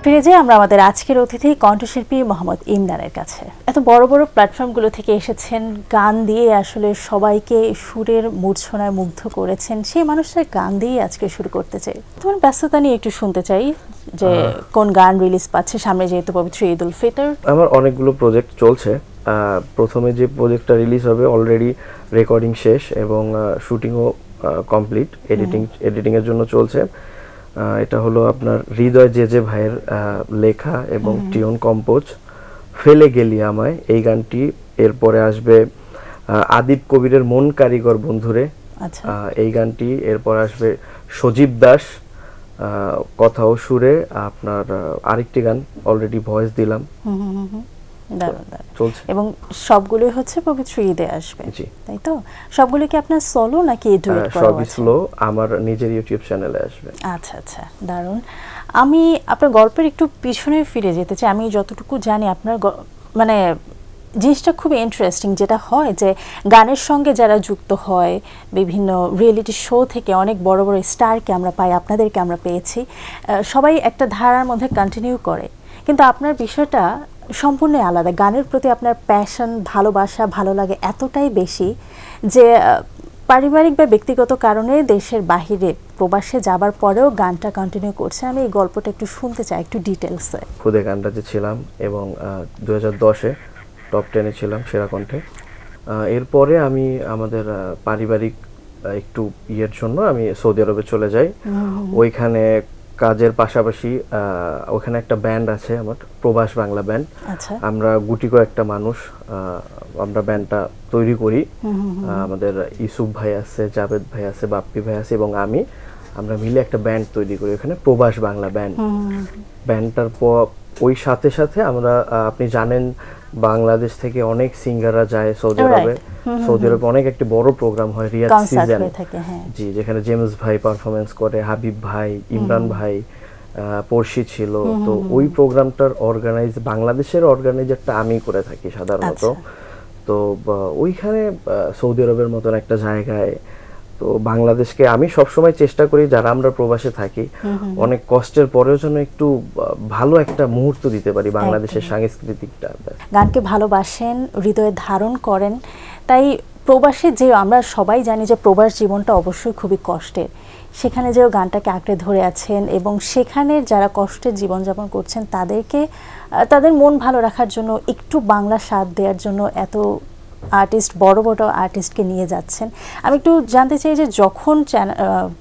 ফিরে যাই আমরা আমাদের আজকের অতিথি কণ্ঠশিল্পী মোহাম্মদ ইমরানের কাছে। এত বড় বড় প্ল্যাটফর্মগুলো থেকে এসেছেন, গান দিয়ে আসলে সবাইকে সুরের মূর্ছনায় মুগ্ধ করেছেন। সেই মানুষটার গান দিয়ে আজকে শুরু করতে চাই। তোমার ব্যস্ততা নিয়ে একটু শুনতে চাই যে কোন গান রিলিজ পাচ্ছে সামনে, যেহেতু পবিত্র ঈদ উল ফিতর। আমার অনেকগুলো প্রজেক্ট চলছে। প্রথমে যে প্রজেক্টটা রিলিজ হবে অলরেডি রেকর্ডিং শেষ এবং শুটিংও কমপ্লিট, এডিটিং এর জন্য চলছে। এটা হলো আপনার হৃদয় যে ভাইয়ের লেখা এবং টিউন কম্পোজ ফেলে গেলি আমায়, এই গানটি। এরপরে আসবে আদিব কবিরের মন কারিগর বন্ধুরে, এই গানটি। এরপর আসবে সজীব দাস কথা ও সুরে আপনার আরেকটি গান অলরেডি ভয়েস দিলাম। চলছে এবং সবগুলোই হচ্ছে পবিত্র ঈদে আসবে, তাই তো? সবগুলো কি আপনার সোলো নাকি ডুয়েট করা আছে? সবই সোলো, আমার নিজের ইউটিউব চ্যানেলে আসবে। আচ্ছা আচ্ছা, দারুণ। আমি আপনার গল্পের একটু পিছনে ফিরে যেতে চাই। আমি যতটুকু জানি আপনার মানে জিনিসটা খুব ইন্টারেস্টিং, যেটা হয় যে গানের সঙ্গে যারা যুক্ত হয় বিভিন্ন রিয়েলিটি শো থেকে অনেক বড় বড় স্টারকে আমরা পাই, আপনাদেরকে আমরা পেয়েছি, সবাই একটা ধারার মধ্যে কন্টিনিউ করে, কিন্তু আপনার বিষয়টা সম্পূর্ণ আলাদা। গানের প্রতি আপনার প্যাশন, ভালোবাসা, ভালো লাগে এতটাই বেশি যে পারিবারিক বা ব্যক্তিগত কারণে দেশের বাহিরে প্রবাসে যাবার পরেও গানটা কন্টিনিউ করছে। আমি এই গল্পটা একটু শুনতে চাই, একটু ডিটেলসে। খুদে গানটা যে ছিলাম এবং 2010-এ টপ 10-এ ছিলাম সেরা কণ্ঠে। এরপরে আমি আমাদের পারিবারিক একটু ইয়ের জন্য আমি সৌদি আরবে চলে যাই। ওইখানে কাজের পাশাপাশি ওখানে একটা ব্যান্ড আছে আমার, প্রবাস বাংলা ব্যান্ড। আমরা গুটি কয়েকটা মানুষ আমরা ব্যান্ডটা তৈরি করি। আমাদের ইউসুফ ভাই আছে, জাভেদ ভাই আছে, বাপ্পি ভাই আছে এবং আমরা মিলে একটা ব্যান্ড তৈরি করি ওখানে, প্রবাস বাংলা ব্যান্ড। ব্যান্ডটার ওই সাথে সাথে আমরা, আপনি জানেন বাংলাদেশ থেকে অনেক সিঙ্গাররা যায় সৌদি আরবে। সৌদি আরবে অনেক একটি বড় প্রোগ্রাম হয়, রিয়াদ সিজন, জি, যেখানে জেমস ভাই পারফরমেন্স করে, হাবিব ভাই, ইমরান ভাই, পড়শি ছিল। তো ওই প্রোগ্রামটার বাংলাদেশের অর্গানাইজারটা আমি করে থাকি সাধারণত। তো ওইখানে সৌদি আরবের মতন একটা জায়গায়, তো বাংলাদেশকে আমি সবসময় চেষ্টা করি যারা আমরা প্রবাসে থাকি অনেক কষ্টের পরেও যেন একটু ভালো একটা মুহূর্ত দিতে পারি বাংলাদেশের সাংস্কৃতিকটা। গানকে ভালোবাসেন, হৃদয়ে ধারণ করেন, তাই প্রবাসে যে আমরা সবাই জানি যে প্রবাস জীবনটা অবশ্যই খুবই কষ্টের, সেখানে যেও গানটাকে আঁকড়ে ধরে আছেন এবং সেখানে যারা কষ্টের জীবনযাপন করছেন তাদেরকে তাদের মন ভালো রাখার জন্য, একটু বাংলা স্বাদ দেওয়ার জন্য এত আর্টিস্ট, বড় বড় আর্টিস্টকে নিয়ে যাচ্ছেন। আমি একটু জানতে চাই যে যখন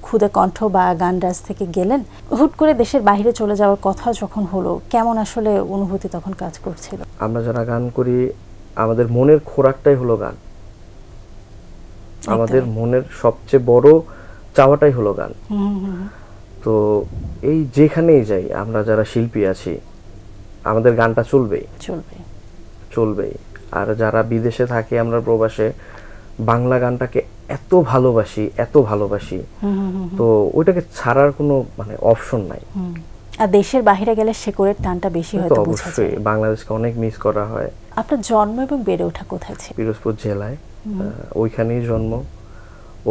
খুদে কণ্ঠ বা গানরাজ থেকে গেলেন, হুট করে দেশের বাইরে চলে যাওয়ার কথা যখন হলো, কেমন আসলে অনুভূতি তখন কাজ করছিল? আমরা যারা গান করি আমাদের মনের খোরাকটাই হলো গান, আমাদের মনের সবচেয়ে বড় চাওয়াটাই হলো গান। তো এই যেখানেই যাই আমরা যারা শিল্পী আছি আমাদের গানটা চলবেই। আর যারা বিদেশে থাকে, আমরা প্রবাসে, বাংলা গানটাকে এত ভালোবাসি, তো ওইটাকে ছাড়ার কোনো মানে অপশন নাই। আর দেশের বাইরে গেলে শেকড়ের টানটা বেশি হয়তো বোঝা যায়। বাংলাদেশকে অনেক মিস করা হয়। আপনার জন্ম এবং বেড়ে ওঠা কোথায় ছিল? পিরোজপুর জেলায়, ওইখানেই জন্ম,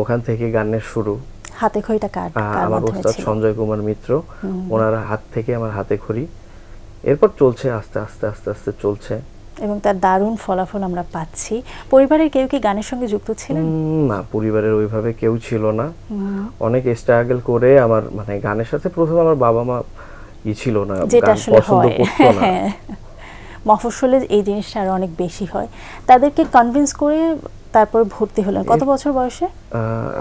ওখান থেকে গানের শুরু। হাতে খড়িটা কার? আমার ওস্তাদ সঞ্জয় কুমার মিত্র, ওনার হাত থেকে আমার হাতে খড়ি। এরপর চলছে আস্তে আস্তে চলছে এবং তার দারুণ ফলাফল আমরা পাচ্ছি। পরিবারের কেউ কি গানের সঙ্গে যুক্ত ছিলেন? না, পরিবারের ওইভাবে কেউ ছিল না। অনেক স্ট্রাগল করে আমার মানে গানের সাথে প্রথমে আমার বাবা মা ছিল না, গান পছন্দ করতো না। মফস্বলে এই জিনিসটা আরো অনেক বেশি হয়। তাদেরকে কনভিন্স করে তারপর ভর্তি হলেন কত বছর বয়সে?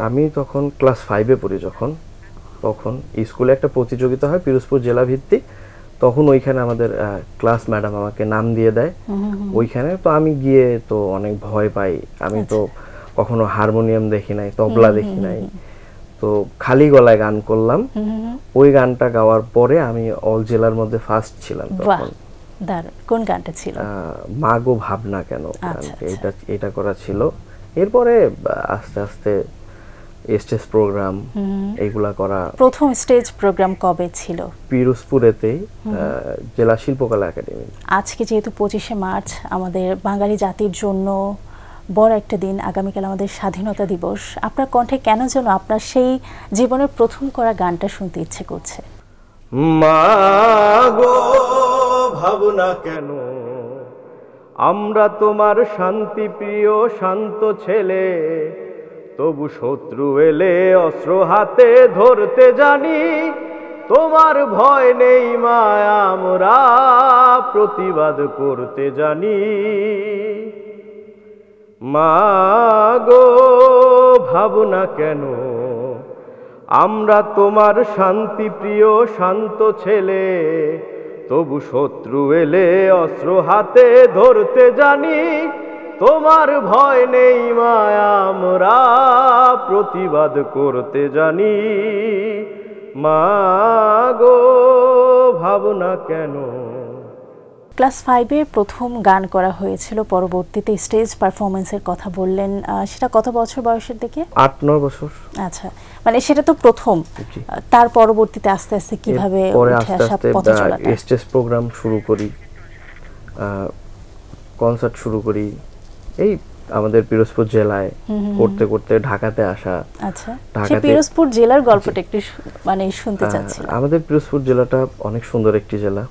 আমি তখন ক্লাস 5-এ পড়ি। তখন স্কুলে একটা প্রতিযোগিতা হয় পিরোজপুর জেলা ভিত্তিক, তখন ওইখানে আমাদের ক্লাস ম্যাডাম আমাকে নাম দিয়ে দেয় ওইখানে। তো আমি গিয়ে তো অনেক ভয় পাই, আমি তো কখনো হারমোনিয়াম দেখি নাই, তবলা দেখি নাই, তো খালি গলায় গান করলাম। ওই গানটা গাওয়ার পরে আমি অল জেলার মধ্যে ফার্স্ট ছিলাম তখন। কোন গানটা ছিল? মাগো ভাবনা কেন, এটা করা ছিল। এরপরে আস্তে আস্তে স্টেজ প্রোগ্রাম এইগুলা করা। প্রথম স্টেজ প্রোগ্রাম কবে ছিল? পিরোজপুরেতেই, জেলা শিল্পকলা একাডেমি। আজকে যেহেতু 25শে মার্চ আমাদের বাঙালি জাতির জন্য বড় একটা দিন, আগামীকাল আমাদের স্বাধীনতা দিবস, আপনার কণ্ঠে কেন যেন আপনার সেই জীবনের প্রথম করা গানটা শুনতে ইচ্ছে করছে? মা গো ভাবনা কেন, আমরা তোমার শান্তি প্রিয় শান্ত ছেলে, তবু শত্রু এলে অস্ত্র হাতে ধরতে জানি, তোমার ভয় নেই মা, আমরা প্রতিবাদ করতে জানি। মা গো ভাবনা কেন, আমরা তোমার শান্তি প্রিয় শান্ত ছেলে, তবু শত্রু এলে অস্ত্র হাতে ধরতে জানি, তোমার ভয় নেই মা, আমরা প্রতিবাদ করতে জানি। মা গো ভাবনা কেন। ক্লাস 5-এ প্রথম গান করা হয়েছিল, পরবর্তীতে স্টেজ পারফরমেন্সের কথা বললেন, সেটা কত বছর বয়সের দিকে? 8-9 বছর। আচ্ছা, মানে সেটা তো প্রথম, তার পরবর্তীতে আস্তে আস্তে কিভাবে উঠে আসা পথ চলাটা? স্টেজ প্রোগ্রাম শুরু করি, কনসার্ট শুরু করি, এই আমাদের পিরোজপুর জেলায় করতে করতে ঢাকাতে আসা। আচ্ছা, সেই পিরোজপুর জেলার গল্পটা একটু মানে শুনতে চাচ্ছিলাম। আমাদের পিরোজপুর জেলাটা অনেক সুন্দর একটি জেলা,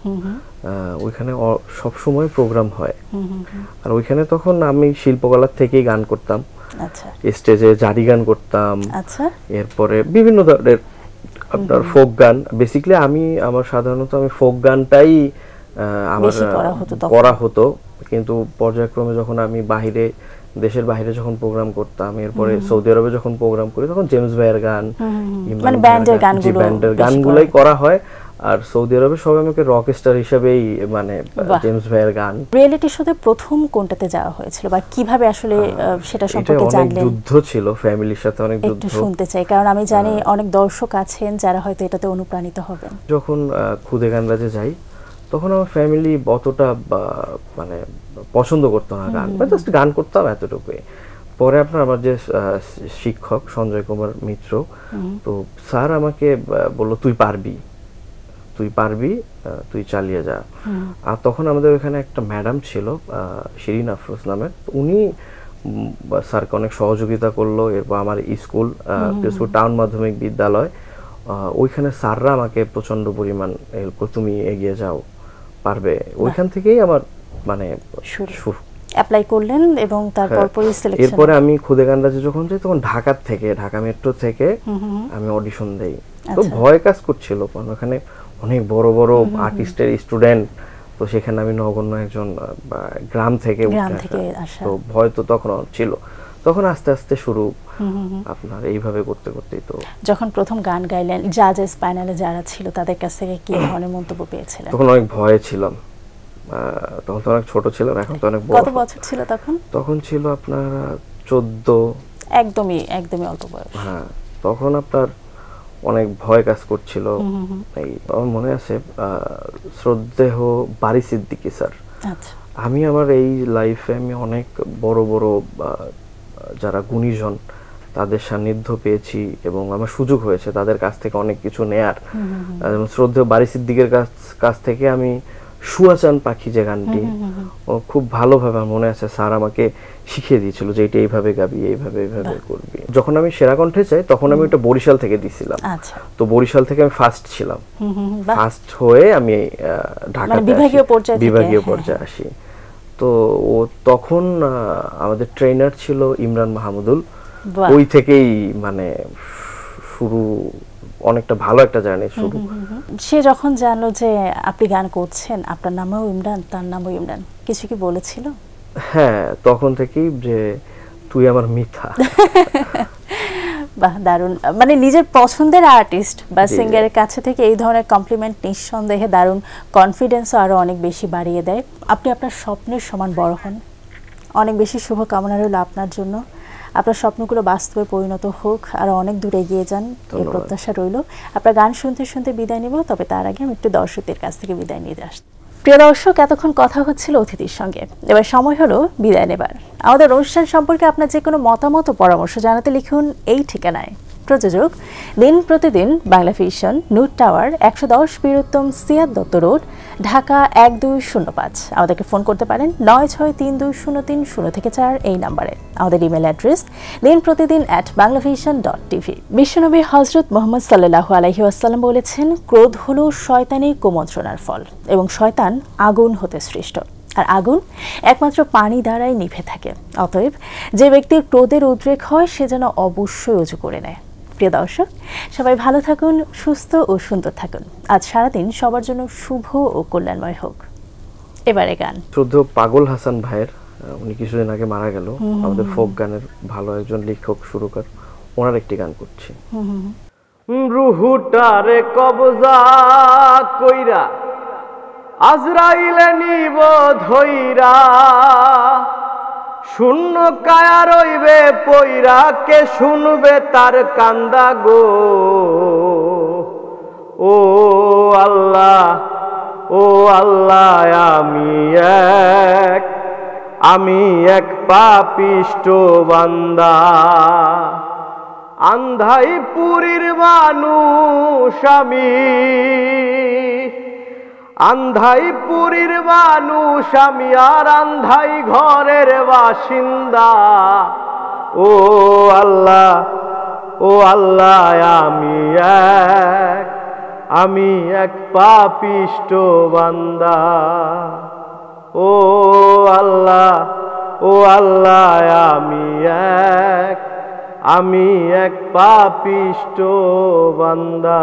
ওইখানে সব সময় প্রোগ্রাম হয়, আর ওইখানে তখন আমি শিল্পকলার থেকেই গান করতাম। আচ্ছা, স্টেজে জারি গান করতাম। আচ্ছা, এরপরে বিভিন্ন ধরনের আপনার ফোক গান, বেসিক্যালি আমার সাধারণত ফোক গানটাই আমার করা হতো, কিন্তু পর্যায়ক্রমে যখন আমি দেশের বাইরে যখন প্রোগ্রাম করতাম, এরপরে সৌদি আরবে যখন প্রোগ্রাম করি, তখন জেমস ভাইয়ের গান, মানে ব্যান্ডের গানগুলোই করা হয়। আর সৌদি আরবে সবাই আমাকে রক স্টার হিসেবেই মানে জেমস ভাইয়ের গান। রিয়েলিটি শোতে প্রথম কোনটাতে যাওয়া হয়েছিল বা কিভাবে আসলে সেটা সম্পর্কে জানলেন? যুদ্ধ ছিল, ফ্যামিলির সাথে অনেক যুদ্ধ। একটু শুনতে চাই, কারণ আমি জানি অনেক দর্শক আছেন যারা হয়তো এটাতে অনুপ্রাণিত হবেন। যখন খুদে গানরাজে যাই, তখন আমার ফ্যামিলি অতটা মানে পছন্দ করতো না গান, জাস্ট গান করতাম এতটুকুই। পরে আমার যে শিক্ষক সঞ্জয় কুমার মিত্র, তো স্যার আমাকে বললো তুই পারবি, তুই চালিয়ে যা। আর তখন আমাদের ওখানে একটা ম্যাডাম ছিল শিরিন আফরোজ নামের, উনি স্যারকে অনেক সহযোগিতা করলো। এরপর আমার স্কুল পিরোজপুর টাউন মাধ্যমিক বিদ্যালয়, ওইখানে স্যাররা আমাকে প্রচন্ড পরিমাণ হেল্প করতো, তুমি এগিয়ে যাও, পারবে। ওইখান থেকেই আমার মানে শুরু। অ্যাপ্লাই করলেন এবং তারপর সিলেকশন। এরপরে আমি খুদে গানরাজে যখন যাই, তখন ঢাকা মেট্রো থেকে আমি অডিশন দেই। তো ভয় কাজ করছিল, কারণ ওখানে অনেক বড় বড় আর্টিস্টের স্টুডেন্ট, তো সেখানে আমি নগণ্য একজন গ্রাম থেকে আসা, তো ভয় তো তখন ছিল। তখন আস্তে আস্তে শুরু আপনার এইভাবে করতে করতেই। তো যখন প্রথম গান গাইলেন, জাজেস প্যানেলে যারা ছিল তাদের কাছ থেকে কি ধরনের মন্তব্য পেয়েছিলেন? তখন অনেক ভয়ে ছিলাম, তখন তো অনেক ছোট ছিলাম, এখন তো অনেক বড়। কত বছর ছিল তখন? তখন ছিল আপনার 14। একদমই অল্প বয়স। হ্যাঁ, তখন আপনার অনেক ভয় কাজ করছিল। এই আমার মনে আছে শ্রদ্ধেয় বারি সিদ্দিকী স্যার। আচ্ছা, আমি আমার এই লাইফে আমি অনেক বড় বড় যারা গুণীজন তাদের সান্নিধ্য পেয়েছি এবং আমার সুযোগ হয়েছে তাদের কাছ থেকে অনেক কিছু নেয়ার। যেমন শ্রদ্ধেয় বারি সিদ্দিকের কাছ থেকে আমি সুয়াচান পাখি যে গানটি, ও খুব ভালোভাবে আমার মনে আছে স্যার আমাকে শিখিয়ে দিয়েছিল যে এটা এইভাবে গাবি, এইভাবে করবি। যখন আমি সেরা কণ্ঠে চাই, তখন আমি ওটা বরিশাল থেকে দিছিলাম। তো বরিশাল থেকে আমি ফার্স্ট ছিলাম, ফার্স্ট হয়ে আমি ঢাকাতে বিভাগীয় পর্যায়ে আসি। তো ও তখন আমাদের ট্রেনার ছিল ইমরান মাহমুদুল, ওই থেকেই মানে শুরু, অনেকটা ভালো একটা জার্নি শুরু। সে যখন জানলো যে আপনি গান করছেন, আপনার নামও ইমরান, তার নামও ইমরান, কিছু কি বলেছিল? হ্যাঁ, তখন থেকেই যে তুই আমার মিথ্যা। বাহ, দারুণ। মানে নিজের পছন্দের আর্টিস্ট বা সিঙ্গারের কাছে থেকে এই ধরনের কমপ্লিমেন্ট নিঃসন্দেহে দারুণ কনফিডেন্সও আরও অনেক বেশি বাড়িয়ে দেয়। আপনি আপনার স্বপ্নের সমান বড় হন, অনেক বেশি শুভকামনা রইল আপনার জন্য। আপনার স্বপ্নগুলো বাস্তবে পরিণত হোক, আর অনেক দূরে এগিয়ে যান, এই প্রত্যাশা রইল। আপনার গান শুনতে শুনতে বিদায় নিব, তবে তার আগে আমি একটু দর্শকদের কাছ থেকে বিদায় নিয়ে আসছি। প্রিয় দর্শক, এতক্ষণ কথা হচ্ছিল অতিথির সঙ্গে, এবার সময় হলো বিদায় নেবার। আমাদের অনুষ্ঠান সম্পর্কে আপনার যে কোনো মতামত ও পরামর্শ জানাতে লিখুন এই ঠিকানায়। প্রযোজক দিন প্রতিদিন Bangla vision, নুট tower, 110 Bir Uttom Siyad Dutta road, Dhaka 1205। আমাদেরকে ফোন করতে পারেন 963203 এই নাম্বারে। আমাদের ইমেল অ্যাড্রেস dinprotidin@banglavision.tv। বিশ্বনবী হযরত মুহাম্মদ সাল্লাল্লাহু আলাইহি ওয়াসাল্লাম বলেছেন, ক্রোধ হলো শয়তানের কুমন্ত্রণার ফল এবং শয়তান আগুন হতে সৃষ্ট, আর আগুন একমাত্র পানি দ্বারাই নিভে থাকে। অতএব যে ব্যক্তির ক্রোধের উদ্রেক হয় সে যেন অবশ্যই ওযু করে নেয়। প্রিয় দর্শক, সবাই ভালো থাকুন, সুস্থ ও সুন্দর থাকুন। আজ সারাদিন সবার জন্য শুভ ও কল্যাণময় হোক। এবারে গান শ্রদ্ধেয় পাগল হাসান ভাইয়ের, উনি কিছুদিন আগে মারা গেল, আমাদের ফোক গানের ভালো একজন লেখক সুরকার, ওনার একটি গান করছি। রুহুটারে কবজা কইরা আজরাইলে নিব ধইরা, শূন্য কায়া রইবে পইরা, কে শুনবে তার কান্দা গো। ও আল্লাহ, ও আল্লাহ, আমি এক পাপিষ্ট বান্দা। আন্ধাই পুরীর মানুষ আমি, আন্ধাই পুরীর মানুষ আমি, আর আন্ধাই ঘরের বাসিন্দা। ও আল্লাহ, ও আল্লাহ, আমি এক পাপিষ্ট বান্দা। ও আল্লাহ, ও আল্লাহ, আমি এক পাপিষ্ট বান্দা।